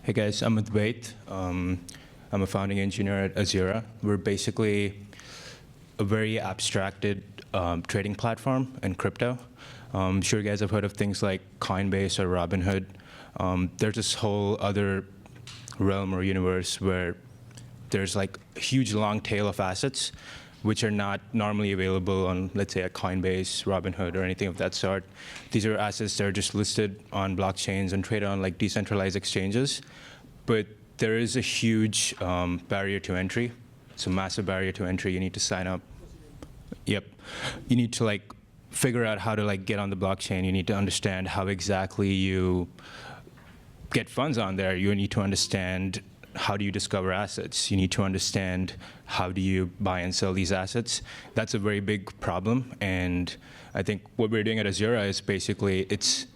Hey guys, I'm Advaith. I'm a founding engineer at Azura. We're basically a very abstracted trading platform in crypto. I'm sure you guys have heard of things like Coinbase or Robinhood. There's this whole other realm or universe where there's like a huge long tail of assets which are not normally available on, let's say, a Coinbase, Robinhood, or anything of that sort. These are assets that are just listed on blockchains and traded on like decentralized exchanges. But there is a huge barrier to entry. It's a massive barrier to entry. You need to sign up. Yep. You need to like figure out how to like get on the blockchain. You need to understand how exactly you get funds on there. You need to understand how do you discover assets. You need to understand how do you buy and sell these assets. That's a very big problem. And I think what we're doing at Azura is basically, it's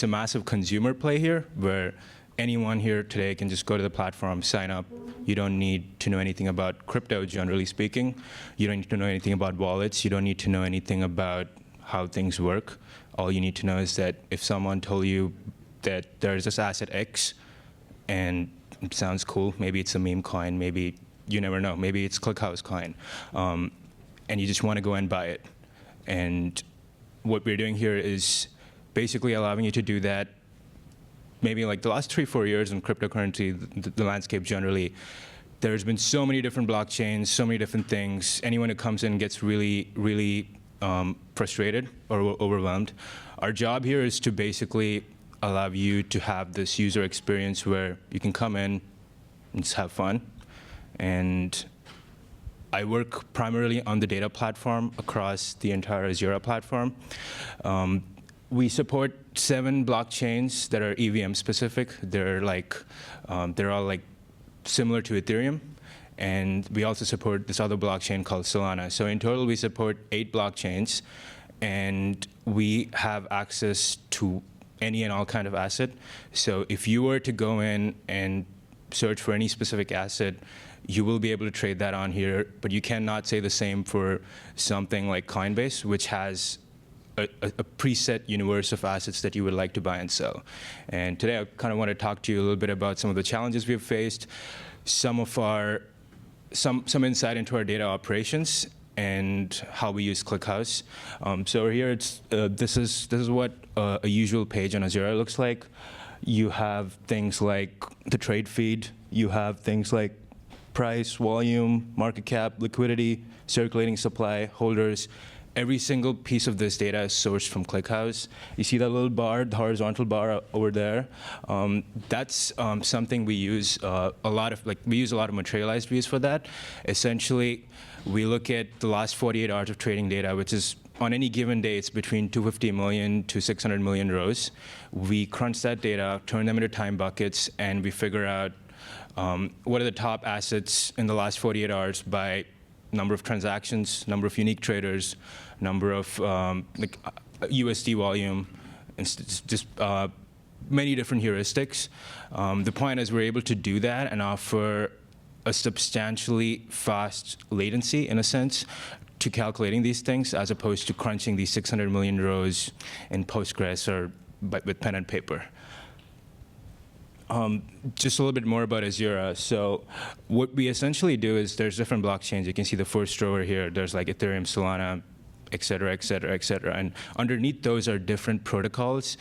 a massive consumer play here where anyone here today can just go to the platform, sign up. You don't need to know anything about crypto, generally speaking. You don't need to know anything about wallets. You don't need to know anything about how things work. All you need to know is that if someone told you that there's this asset X and it sounds cool, maybe it's a meme coin, maybe, you never know, maybe it's ClickHouse coin, and you just want to go and buy it. And what we're doing here is basically allowing you to do that. Maybe like the last 3-4 years in cryptocurrency, the landscape generally, there's been so many different blockchains, so many different things. Anyone who comes in gets really, really frustrated or overwhelmed. Our job here is to basically allow you to have this user experience where you can come in and just have fun. And I work primarily on the data platform across the entire Azura platform. We support 7 blockchains that are EVM specific. They're all like similar to Ethereum. And we also support this other blockchain called Solana. So in total, we support 8 blockchains. And we have access to any and all kind of asset. So if you were to go in and search for any specific asset, you will be able to trade that on here. But you cannot say the same for something like Coinbase, which has a preset universe of assets that you would like to buy and sell. And today I kind of want to talk to you a little bit about some of the challenges we've faced, some insight into our data operations, and how we use ClickHouse. So here, this is what a usual page on Azura looks like. You have things like the trade feed. You have things like price, volume, market cap, liquidity, circulating supply, holders. Every single piece of this data is sourced from ClickHouse. You see that little bar, the horizontal bar over there? That's something we use we use a lot of materialized views for that. Essentially, we look at the last 48 hours of trading data, which is on any given day, it's between 250 million to 600 million rows. We crunch that data, turn them into time buckets, and we figure out what are the top assets in the last 48 hours by number of transactions, number of unique traders, number of USD volume, and just many different heuristics. The point is we're able to do that and offer a substantially fast latency, in a sense, to calculating these things, as opposed to crunching these 600 million rows in Postgres or with pen and paper. Just a little bit more about Azura. So what we essentially do is there's different blockchains. You can see the first row over here. There's like Ethereum, Solana, et cetera, et cetera, et cetera. And underneath those are different protocols.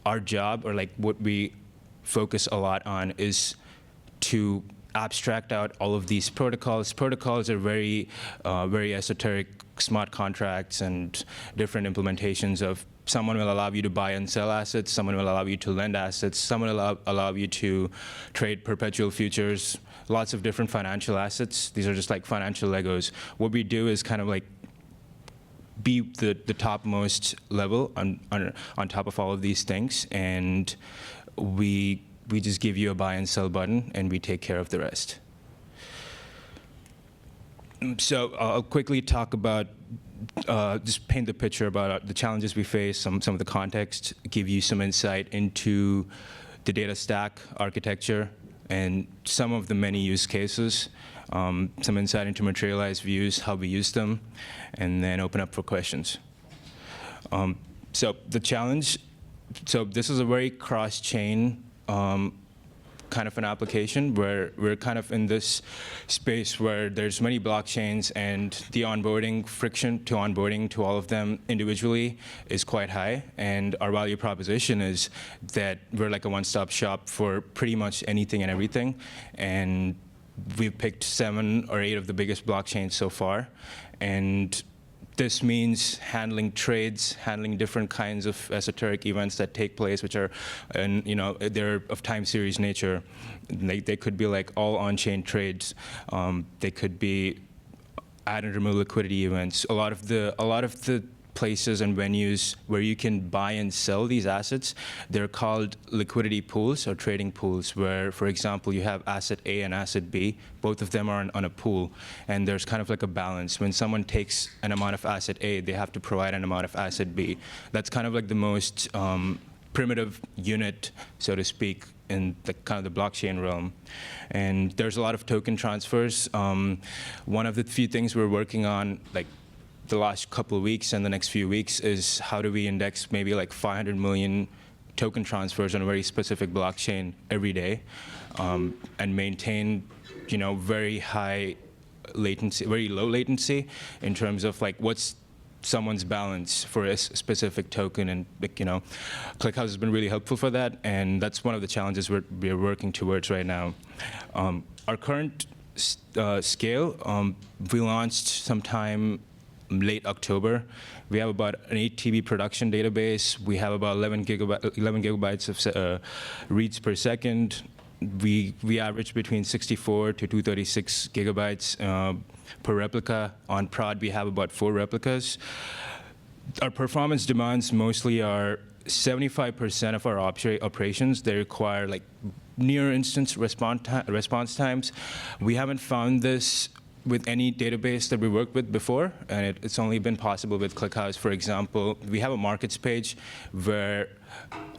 Our job, or like what we focus a lot on, is to abstract out all of these protocols. Protocols are very, very esoteric smart contracts and different implementations of someone will allow you to buy and sell assets, someone will allow you to lend assets, someone will allow you to trade perpetual futures, lots of different financial assets. These are just like financial Legos. What we do is kind of like be the topmost level on top of all of these things, and we just give you a buy and sell button, and we take care of the rest. So I'll quickly talk about, just paint the picture about the challenges we face, some of the context, give you some insight into the data stack architecture and some of the many use cases, some insight into materialized views, how we use them, and then open up for questions. So the challenge, so this is a very cross-chain kind of an application where we're kind of in this space where there's many blockchains and the onboarding friction to onboarding to all of them individually is quite high. And our value proposition is that we're like a one-stop shop for pretty much anything and everything. And we've picked 7 or 8 of the biggest blockchains so far. And this means handling trades, handling different kinds of esoteric events that take place, which are, and they're of time series nature. They could be like all on-chain trades. They could be add and remove liquidity events. A lot of the places and venues where you can buy and sell these assets, they're called liquidity pools or trading pools, where, for example, you have asset A and asset B. Both of them are on a pool, and there's kind of like a balance. When someone takes an amount of asset A, they have to provide an amount of asset B. That's kind of like the most primitive unit, so to speak, in the kind of the blockchain realm. And there's a lot of token transfers. One of the few things we're working on, like the last couple of weeks and the next few weeks, is how do we index maybe like 500 million token transfers on a very specific blockchain every day, and maintain, very high latency, very low latency in terms of like what's someone's balance for a specific token. And ClickHouse has been really helpful for that, and that's one of the challenges we're working towards right now. Our current scale, we launched sometime late October. We have about an 8 TB production database. We have about 11 gigabytes of reads per second. We average between 64 to 236 gigabytes per replica. On prod, we have about 4 replicas. Our performance demands mostly are 75% of our operations. They require like near instant response times. We haven't found this with any database that we worked with before, and it's only been possible with ClickHouse. For example, we have a markets page where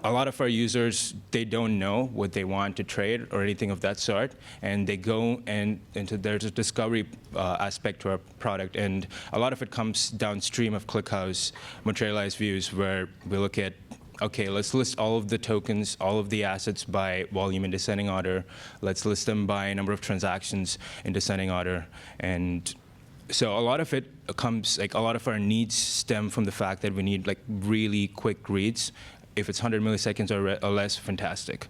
a lot of our users, they don't know what they want to trade or anything of that sort, and they go and there's a discovery aspect to our product, and a lot of it comes downstream of ClickHouse materialized views, where we look at, okay, let's list all of the tokens, all of the assets by volume in descending order. Let's list them by number of transactions in descending order. And so a lot of it comes, like a lot of our needs stem from the fact that we need like really quick reads. If it's 100 milliseconds or less, fantastic.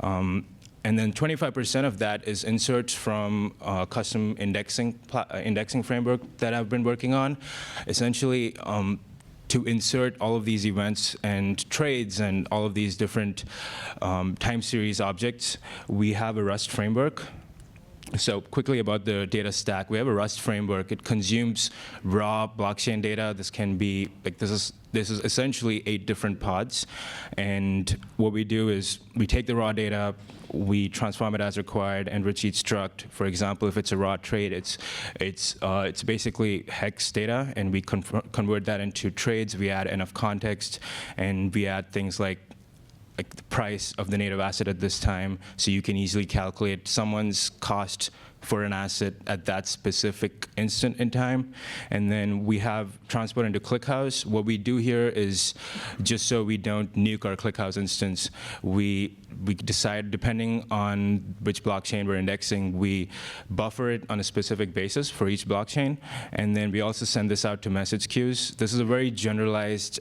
And then 25% of that is inserts from custom indexing framework that I've been working on. Essentially, to insert all of these events and trades and all of these different time series objects, we have a Rust framework. So quickly about the data stack, we have a Rust framework. It consumes raw blockchain data. This can be, like, this is essentially 8 different pods. And what we do is we take the raw data, we transform it as required, enrich each struct. For example, if it's a raw trade, it's basically hex data, and we convert that into trades. We add enough context, and we add things like the price of the native asset at this time, so you can easily calculate someone's cost for an asset at that specific instant in time. And then we have transport into ClickHouse. What we do here is, just so we don't nuke our ClickHouse instance, we decide, depending on which blockchain we're indexing, we buffer it on a specific basis for each blockchain. And then we also send this out to message queues. This is a very generalized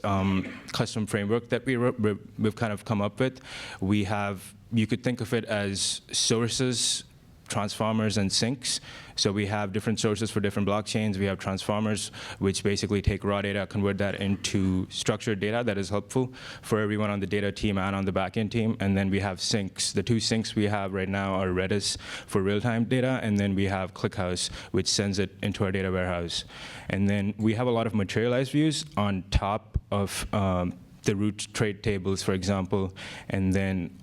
custom framework that we've kind of come up with. We have, you could think of it as sources, transformers, and sinks. So we have different sources for different blockchains. We have transformers, which basically take raw data, convert that into structured data that is helpful for everyone on the data team and on the backend team. And then we have sinks. The 2 sinks we have right now are Redis for real-time data, and then we have ClickHouse, which sends it into our data warehouse. And then we have a lot of materialized views on top of the root trade tables, for example. And then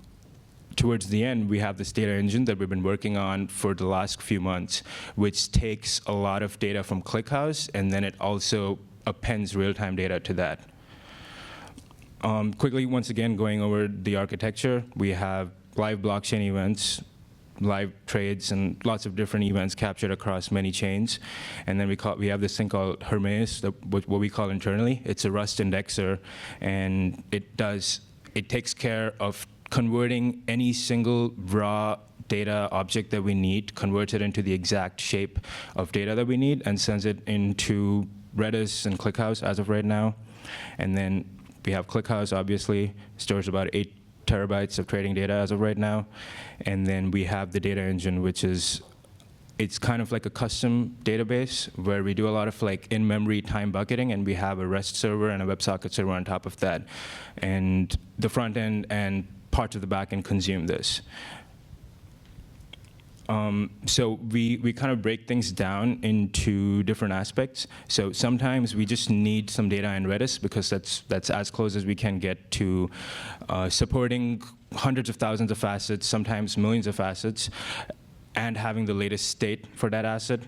towards the end, we have this data engine that we've been working on for the last few months, which takes a lot of data from ClickHouse, and then it also appends real-time data to that. Quickly, once again, going over the architecture, we have live blockchain events, live trades, and lots of different events captured across many chains. And then we have this thing called Hermes, what we call internally. It's a Rust indexer, and it takes care of converting any single raw data object that we need, converts it into the exact shape of data that we need, and sends it into Redis and ClickHouse as of right now. And then we have ClickHouse, obviously, stores about 8 terabytes of trading data as of right now. And then we have the data engine, which is, it's kind of like a custom database where we do a lot of like in-memory time bucketing, and we have a REST server and a WebSocket server on top of that. And the front end and parts of the back end consume this. So we kind of break things down into different aspects. So sometimes we just need some data in Redis because that's as close as we can get to supporting hundreds of thousands of assets, sometimes millions of assets, and having the latest state for that asset.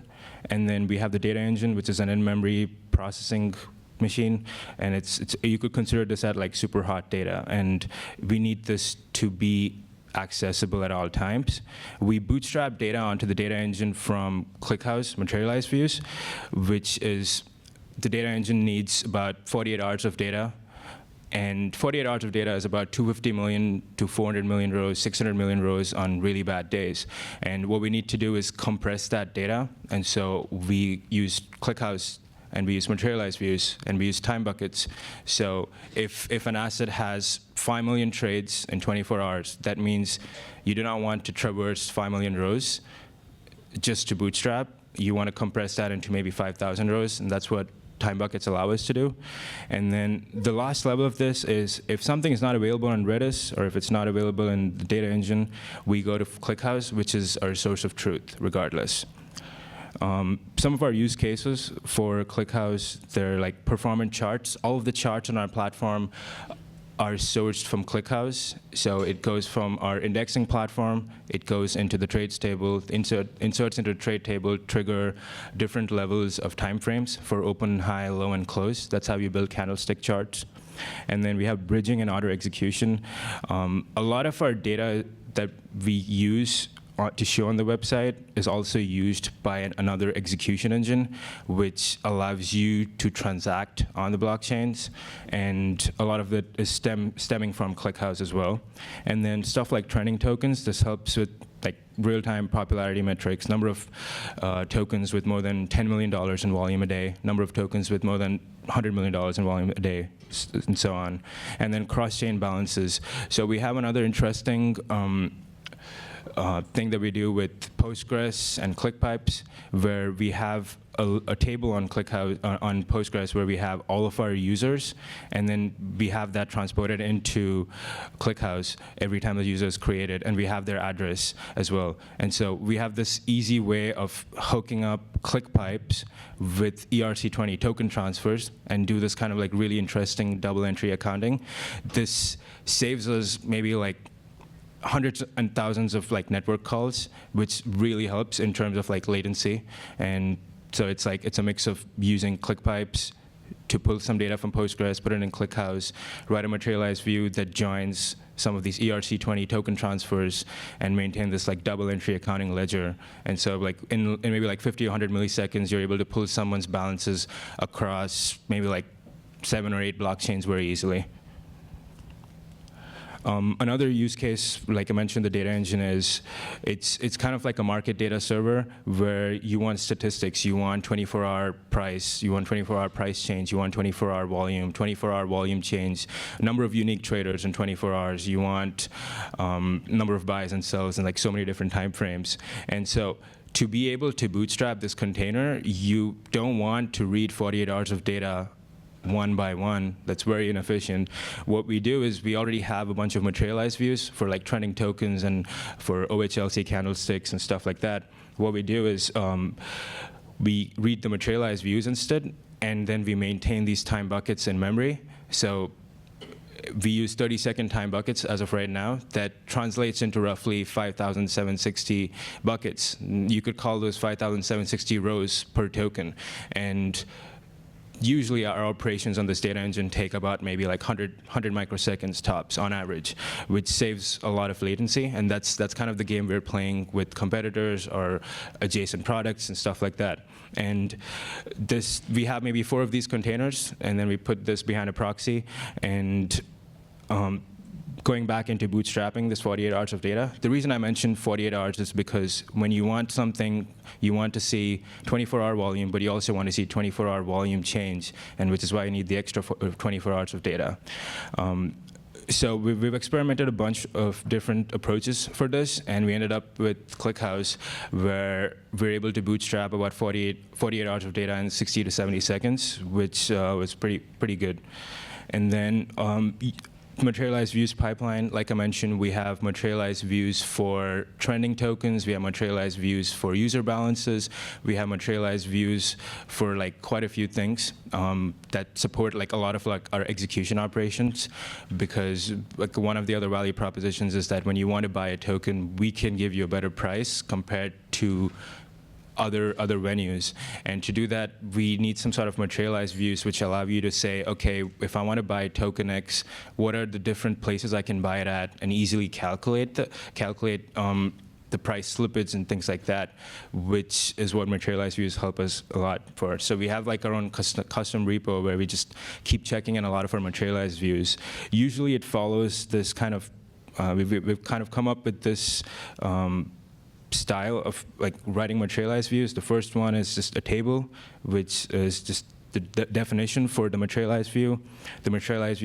And then we have the data engine, which is an in-memory processing machine, and it's you could consider this as like super hot data, and we need this to be accessible at all times. We bootstrap data onto the data engine from ClickHouse materialized views, which is the data engine needs about 48 hours of data. And 48 hours of data is about 250 million to 400 million rows, 600 million rows on really bad days. And what we need to do is compress that data. And so we use ClickHouse, and we use materialized views, and we use time buckets. So if an asset has 5 million trades in 24 hours, that means you do not want to traverse 5 million rows just to bootstrap. You want to compress that into maybe 5,000 rows, and that's what time buckets allow us to do. And then the last level of this is if something is not available on Redis, or if it's not available in the data engine, we go to ClickHouse, which is our source of truth, regardless. Some of our use cases for ClickHouse, they're like performance charts. All of the charts on our platform are sourced from ClickHouse. So it goes from our indexing platform, it goes into the trades table, inserts into the trade table, trigger different levels of time frames for open, high, low, and close. That's how you build candlestick charts. And then we have bridging and auto execution. A lot of our data that we use to show on the website is also used by another execution engine, which allows you to transact on the blockchains. And a lot of it is stemming from ClickHouse as well. And then stuff like trending tokens, this helps with like real-time popularity metrics, number of tokens with more than $10 million in volume a day, number of tokens with more than $100 million in volume a day, and so on. And then cross-chain balances. So we have another interesting thing that we do with Postgres and ClickPipes, where we have a table on ClickHouse on Postgres where we have all of our users, and then we have that transported into ClickHouse every time the user is created, and we have their address as well. And so we have this easy way of hooking up ClickPipes with ERC20 token transfers and do this kind of like really interesting double entry accounting. This saves us maybe like hundreds and thousands of like network calls, which really helps in terms of like latency. And so it's like it's a mix of using ClickPipes to pull some data from Postgres, put it in ClickHouse, write a materialized view that joins some of these ERC20 token transfers, and maintain this like double entry accounting ledger. And so like in maybe like 50 or 100 milliseconds, you're able to pull someone's balances across maybe like 7 or 8 blockchains very easily. Another use case, like I mentioned, the data engine is, it's kind of like a market data server where you want statistics, you want 24-hour price, you want 24-hour price change, you want 24-hour volume, 24-hour volume change, number of unique traders in 24 hours, you want number of buys and sells in like so many different time frames. And so to be able to bootstrap this container, you don't want to read 48 hours of data one by one. That's very inefficient. What we do is we already have a bunch of materialized views for like trending tokens and for OHLC candlesticks and stuff like that. What we do is we read the materialized views instead, and then we maintain these time buckets in memory. So we use 30-second time buckets as of right now. That translates into roughly 5,760 buckets. You could call those 5,760 rows per token. And usually our operations on this data engine take about maybe like 100 microseconds tops on average, which saves a lot of latency. And that's kind of the game we're playing with competitors or adjacent products and stuff like that. And this, we have maybe 4 of these containers, and then we put this behind a proxy. And going back into bootstrapping this 48 hours of data. The reason I mentioned 48 hours is because when you want something, you want to see 24-hour volume, but you also want to see 24-hour volume change, and which is why you need the extra 24 hours of data. So we've experimented a bunch of different approaches for this, and we ended up with ClickHouse, where we're able to bootstrap about 48 hours of data in 60 to 70 seconds, which was pretty good. And then materialized views pipeline, like I mentioned, we have materialized views for trending tokens, we have materialized views for user balances, we have materialized views for like quite a few things that support like a lot of like our execution operations, because like one of the other value propositions is that when you want to buy a token, we can give you a better price compared to other venues. And to do that, we need some sort of materialized views which allow you to say, okay, if I want to buy token X, what are the different places I can buy it at, and easily calculate the price slippage and things like that, which is what materialized views help us a lot for. So we have like our own custom repo where we just keep checking in a lot of our materialized views. Usually it follows this kind of, we've kind of come up with this style of like writing materialized views. The first one is just a table, which is just the definition for the materialized view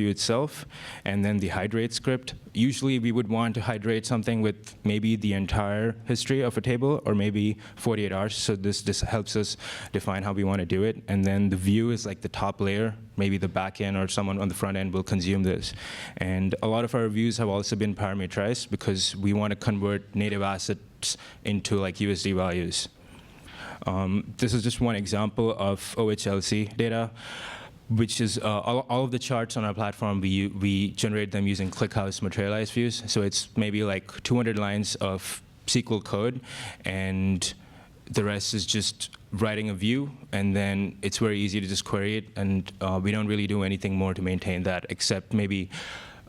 itself, and then the hydrate script. Usually we would want to hydrate something with maybe the entire history of a table, or maybe 48 hours. So this helps us define how we want to do it. And then the view is like the top layer. Maybe the back end or someone on the front end will consume this. And a lot of our views have also been parameterized because we want to convert native assets into like USD values. This is just one example of OHLC data, which is all of the charts on our platform, we generate them using ClickHouse materialized views. So it's maybe like 200 lines of SQL code, and the rest is just writing a view, and then it's very easy to just query it, and we don't really do anything more to maintain that, except maybe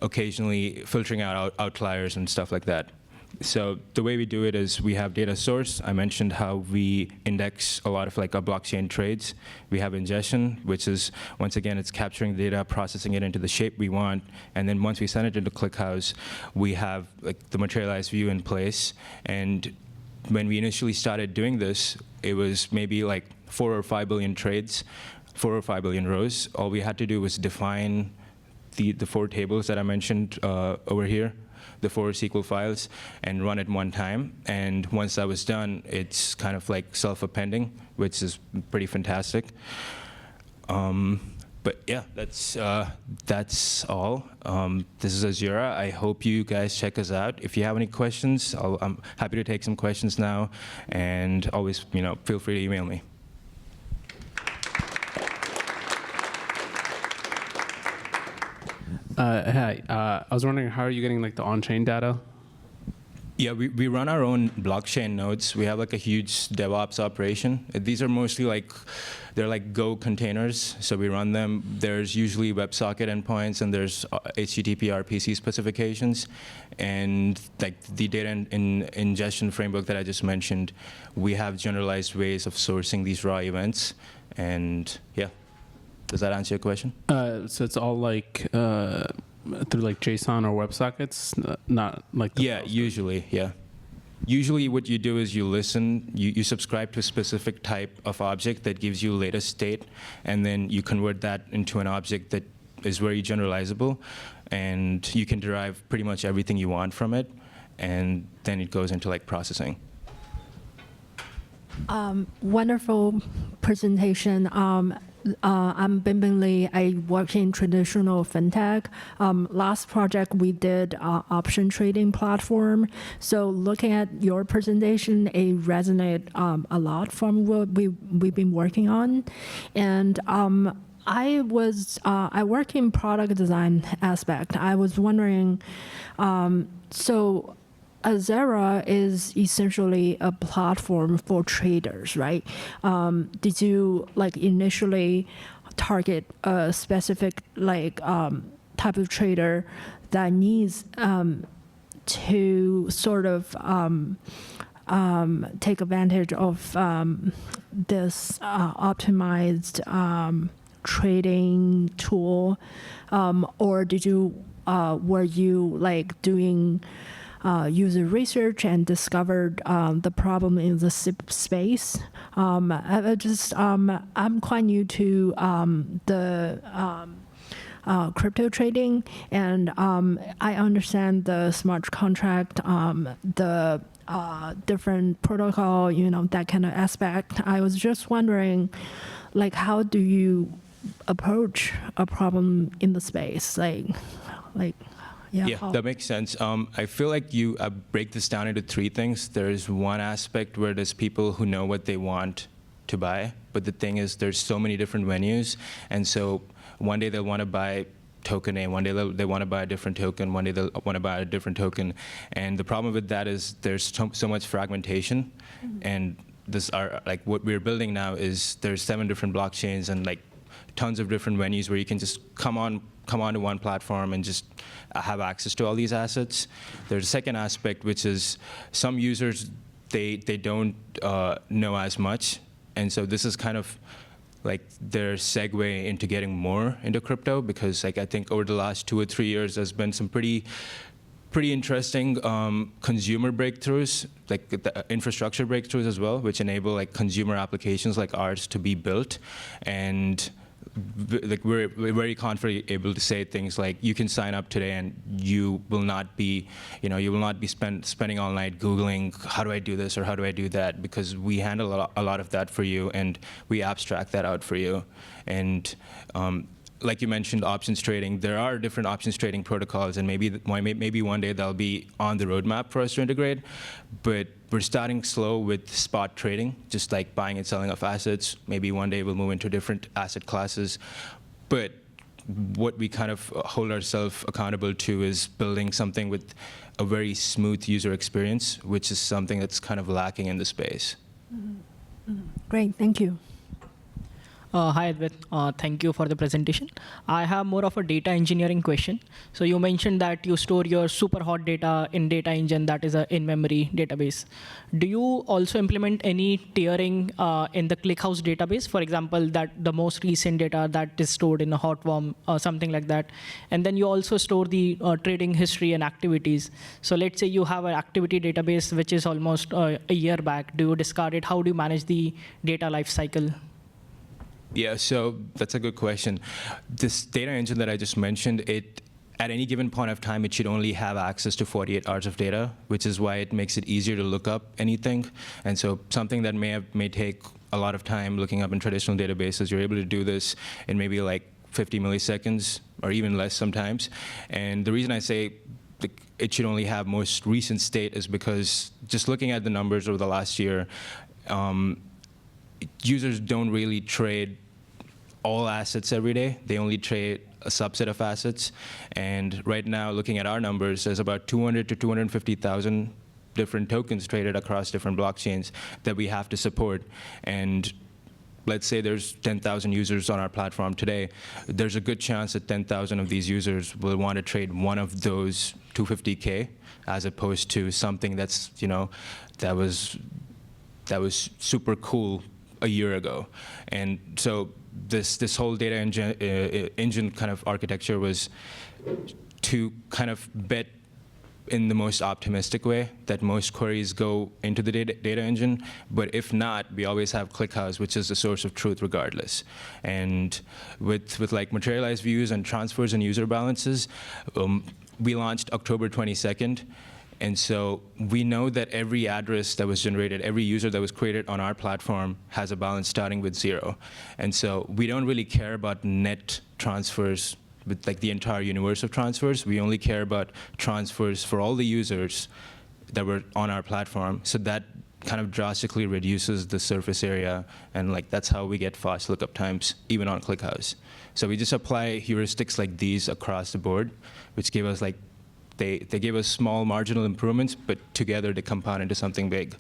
occasionally filtering out outliers and stuff like that. So the way we do it is we have data source. I mentioned how we index a lot of like our blockchain trades. We have ingestion, which is, once again, it's capturing the data, processing it into the shape we want, and then once we send it into ClickHouse, we have like the materialized view in place. And when we initially started doing this, it was maybe like 4 or 5 billion trades, 4 or 5 billion rows. All we had to do was define the 4 tables that I mentioned over here, the 4 SQL files, and run it one time. And once that was done, it's kind of like self-appending, which is pretty fantastic. But yeah, that's all. This is Azura. I hope you guys check us out. If you have any questions, I'm happy to take some questions now, and always, feel free to email me. Hi, I was wondering, how are you getting like the on-chain data? Yeah, we run our own blockchain nodes. We have like a huge DevOps operation. These are mostly like, they're like Go containers, so we run them. There's usually WebSocket endpoints, and there's HTTP RPC specifications. And like the data ingestion framework that I just mentioned, we have generalized ways of sourcing these raw events. And yeah. Does that answer your question? So it's all like through like JSON or WebSockets, not like the yeah, usually, yeah. Usually what you do is you listen, you subscribe to a specific type of object that gives you latest state, and then you convert that into an object that is very generalizable, and you can derive pretty much everything you want from it, and then it goes into like processing. Wonderful presentation. I'm Bingbing Lee. I work in traditional fintech. Last project we did option trading platform. So looking at your presentation, it resonated a lot from what we've been working on. And I work in product design aspect. I was wondering, so Azura is essentially a platform for traders, right? Did you like initially target a specific like type of trader that needs to sort of take advantage of this optimized trading tool, or did you were you like doing user research and discovered the problem in the space? I'm quite new to the crypto trading, and I understand the smart contract, the different protocol, that kind of aspect. I was just wondering, like, how do you approach a problem in the space? Yeah, that makes sense. I feel like you break this down into three things. There's one aspect where there's people who know what they want to buy, but the thing is there's so many different venues, and so one day they'll want to buy token A, one day they want to buy a different token, one day they'll want to buy a different token, and the problem with that is there's so much fragmentation, and like what we're building now is there's 7 different blockchains and like tons of different venues where you can just come onto one platform and just have access to all these assets. There's a second aspect, which is some users, they don't know as much, and so this is kind of like their segue into getting more into crypto, because like I think over the last 2 or 3 years there's been some pretty interesting consumer breakthroughs, like the infrastructure breakthroughs as well, which enable like consumer applications like ours to be built. And like we're very confidently able to say things like, you can sign up today and you will not be spending all night Googling, how do I do this or how do I do that? Because we handle a lot of that for you, and we abstract that out for you. And like you mentioned, options trading, there are different options trading protocols, and maybe one day they'll be on the roadmap for us to integrate. But we're starting slow with spot trading, just like buying and selling of assets. Maybe one day we'll move into different asset classes. But what we kind of hold ourselves accountable to is building something with a very smooth user experience, which is something that's kind of lacking in the space. Great, thank you. Hi, Advaith. Thank you for the presentation. I have more of a data engineering question. So you mentioned that you store your super hot data in data engine, that is an in-memory database. Do you also implement any tiering in the ClickHouse database? For example, that the most recent data that is stored in a hot warm or something like that. And then you also store the trading history and activities. So let's say you have an activity database which is almost a year back. Do you discard it? How do you manage the data life cycle? Yeah, so that's a good question. This data engine that I just mentioned, at any given point of time, it should only have access to 48 hours of data, which is why it makes it easier to look up anything. And so something that may take a lot of time looking up in traditional databases, you're able to do this in maybe like 50 milliseconds or even less sometimes. And the reason I say it should only have most recent state is because just looking at the numbers over the last year, users don't really trade all assets every day. They only trade a subset of assets. And right now, looking at our numbers, there's about 200 to 250,000 different tokens traded across different blockchains that we have to support. And let's say there's 10,000 users on our platform today. There's a good chance that 10,000 of these users will want to trade one of those 250K, as opposed to something that's, that was super cool a year ago. And so this whole data engine kind of architecture was to kind of bet in the most optimistic way that most queries go into the data engine. But if not, we always have ClickHouse, which is the source of truth regardless. And with like materialized views and transfers and user balances, we launched October 22nd. And so we know that every address that was generated, every user that was created on our platform has a balance starting with 0. And so we don't really care about net transfers with like the entire universe of transfers. We only care about transfers for all the users that were on our platform. So that kind of drastically reduces the surface area, and like that's how we get fast lookup times, even on ClickHouse. So we just apply heuristics like these across the board, which give us like, they gave us small marginal improvements, but together they compound into something big.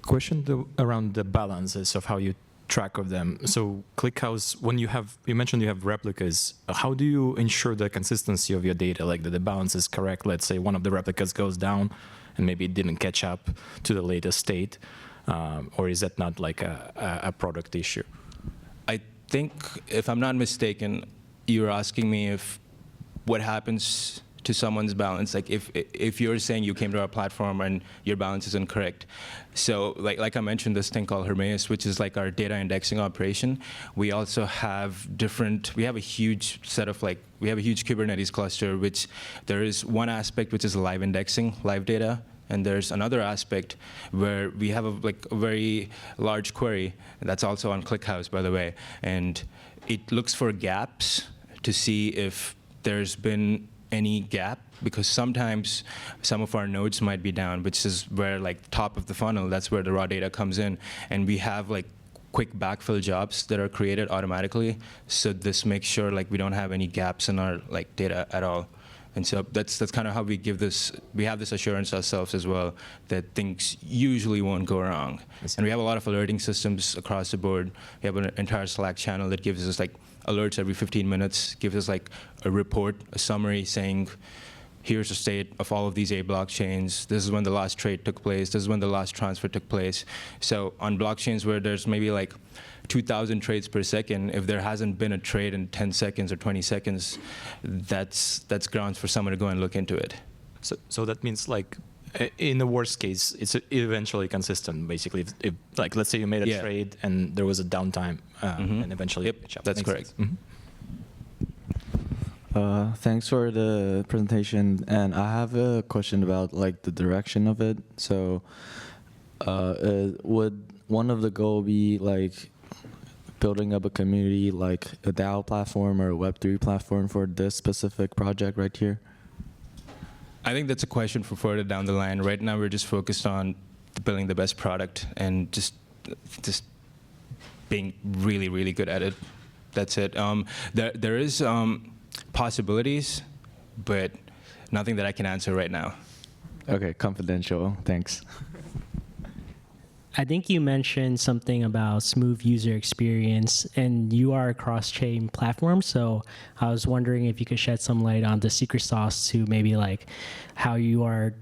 Question around the balances of how you track of them. So ClickHouse, when you mentioned you have replicas, how do you ensure the consistency of your data, like that the balance is correct? Let's say one of the replicas goes down and maybe it didn't catch up to the latest state, or is that not like a product issue? I think, if I'm not mistaken, you're asking me if what happens to someone's balance, like if you're saying you came to our platform and your balance is incorrect. So like I mentioned, this thing called Hermes, which is like our data indexing operation. We also have we have a huge set of we have a huge Kubernetes cluster, which there is one aspect which is live indexing, live data. And there's another aspect where we have a very large query that's also on ClickHouse, by the way. And it looks for gaps to see if there's been any gap, because sometimes some of our nodes might be down, which is where top of the funnel, that's where the raw data comes in. And we have quick backfill jobs that are created automatically. So this makes sure we don't have any gaps in our data at all. And so that's kind of how we have this assurance ourselves as well, that things usually won't go wrong. And we have a lot of alerting systems across the board. We have an entire Slack channel that gives us alerts every 15 minutes, gives us a report, a summary saying, here's the state of all of these A blockchains. This is when the last trade took place. This is when the last transfer took place. So on blockchains where there's maybe 2,000 trades per second, if there hasn't been a trade in 10 seconds or 20 seconds, that's grounds for someone to go and look into it. So that means in the worst case, it's eventually consistent. Basically, if let's say you made a trade and there was a downtime, and eventually, yep, that's correct. Thanks for the presentation, and I have a question about the direction of it. So, would one of the goal be building up a community like a DAO platform or a Web3 platform for this specific project right here? I think that's a question for further down the line. Right now, we're just focused on building the best product and just being really, really good at it. That's it. There is possibilities, but nothing that I can answer right now. Okay, confidential. Thanks. I think you mentioned something about smooth user experience, and you are a cross-chain platform, so I was wondering if you could shed some light on the secret sauce to maybe how you are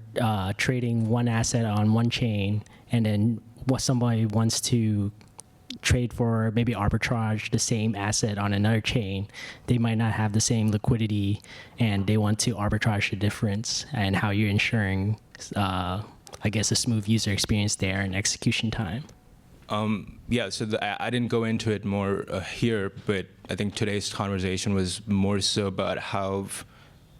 trading one asset on one chain, and then what somebody wants to trade for, maybe arbitrage the same asset on another chain. They might not have the same liquidity, and they want to arbitrage the difference, and how you're ensuring I guess a smooth user experience there and execution time. Yeah, so I didn't go into it more here, but I think today's conversation was more so about how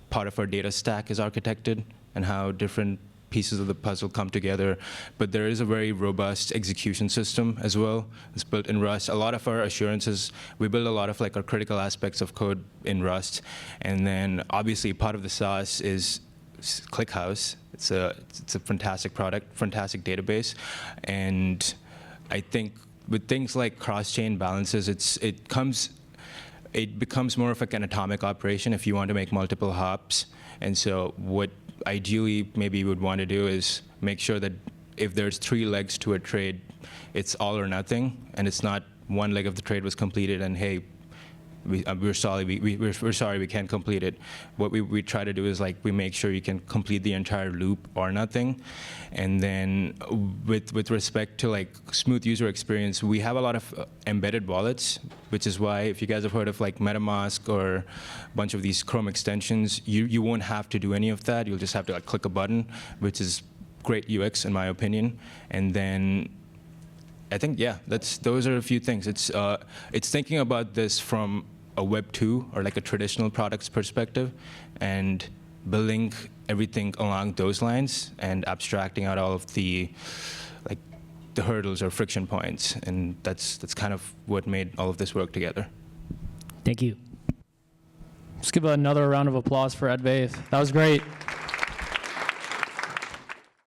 part of our data stack is architected and how different pieces of the puzzle come together. But there is a very robust execution system as well. It's built in Rust. A lot of our assurances, we build a lot of our critical aspects of code in Rust. And then obviously part of the sauce is ClickHouse. It's a fantastic product, fantastic database, and I think with things like cross-chain balances, it becomes more of an atomic operation if you want to make multiple hops. And so what ideally maybe you would want to do is make sure that if there's 3 legs to a trade, it's all or nothing, and it's not one leg of the trade was completed and hey, we're sorry, we can't complete it. What we try to do is we make sure you can complete the entire loop or nothing. And then with respect to smooth user experience, we have a lot of embedded wallets, which is why if you guys have heard of MetaMask or a bunch of these Chrome extensions, you won't have to do any of that. You'll just have to click a button, which is great UX in my opinion. And then I think, yeah, those are a few things. It's thinking about this from a Web 2 or a traditional products perspective, and building everything along those lines and abstracting out all of the hurdles or friction points, and that's kind of what made all of this work together. Thank you. Let's give another round of applause for Advaith. That was great.